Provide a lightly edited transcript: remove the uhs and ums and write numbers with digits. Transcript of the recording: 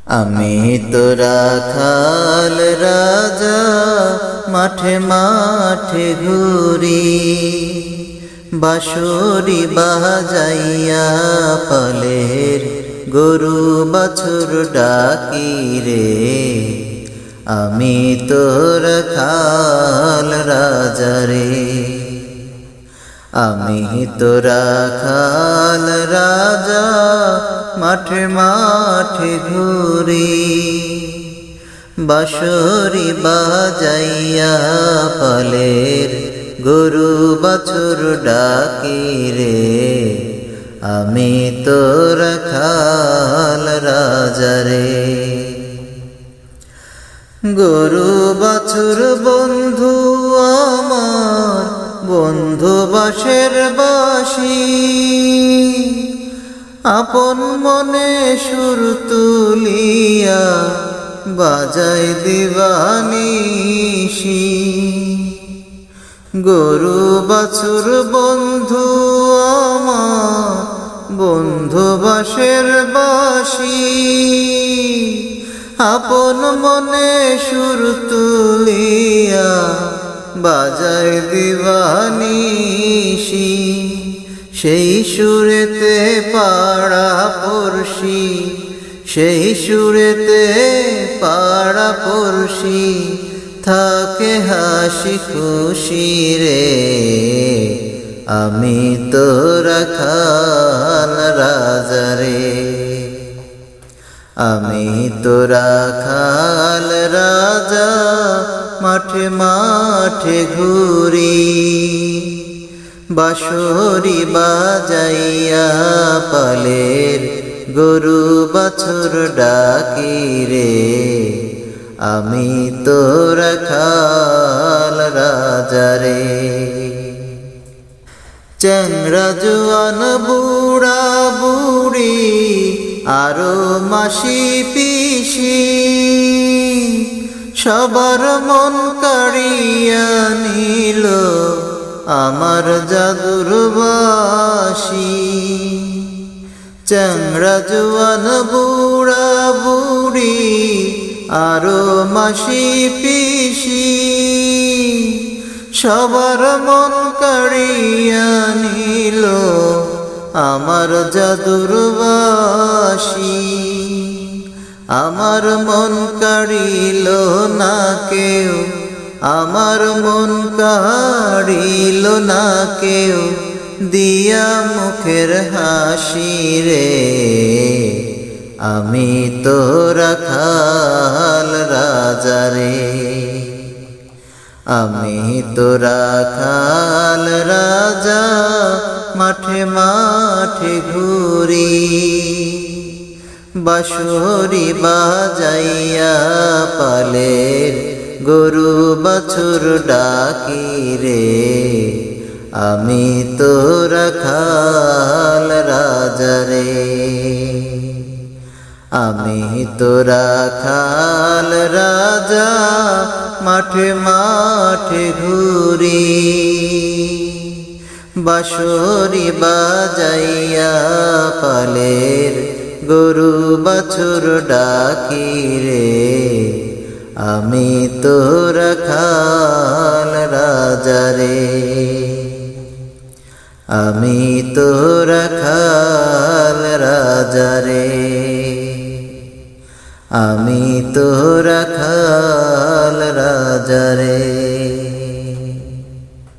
আমি তো রাখাল রাজা মাঠে মাঠে ঘুরি, বাঁশরি বাজাইয়া পালের গরু বাছুর ডাকি রে। আমি তো রাখাল রাজা রে, আমি তো রাখাল রাজা মাঠে মাঠে ঘুরি, বাঁশরি বাজাইয়া পালের গরু বাছুর ডাকি রে। আমি তো রাখাল রাজা রে। গরু বাছুর বন্ধু আমার, বন্ধু বাঁশের বাঁশি, আপন মনে সুর তুলিয়া বাজাই দিবানিশি। গরু বাছুর বন্ধু আমার, বন্ধু বাঁশের বাঁশি, আপন মনে সুর তুলিয়া বাজাই দিবানিশি। সেই সুরেতে পাড়া পড়শি, সেই সুরেতে পাড়া পড়শি থাকে হাসি খুশি রে। আমি তো রাখাল রাজা রে, আমি তো রাখাল রাজা মাঠে মাঠে ঘুরি, বাঁশরি বাজাইয়া পালের গরু বাছুর ডাকি রে। আমি তো রাখাল রাজা রে। চ্যাংড়া জোয়ান বুড়া বুড়ি আরো মাসি পিসি, সবার মন কাড়িয়া নিল আমার জাদুর বাঁশি। চ্যাংড়া জোয়ান বুড়া বুড়ি আরো মাসি পিসি, সবার মন কাড়িয়া নিল আমার জাদুর বাঁশি। আমার মন কাড়িল না কেউ, আমার মন কাড়িল না কেউ, দিয়া মুখের হাসি রে। আমি তো রাখাল রাজা রে, আমি তো রাখাল রাজা মাঠে মাঠে ঘুরি, বাঁশরি বাজাইয়া পালের গরু বাছুর ডাকি রে। আমি তো রাখাল রাজা রে, আমি তো রাখাল রাজা মাঠে মাঠে ঘুরি, বাঁশরি বাজাইয়া পালের গরু বাছুর ডাকি রে। আমি তো রাখাল রাজা রে, আমি তো রাখাল রাজা রে, আমি তো রাখাল রাজা রে।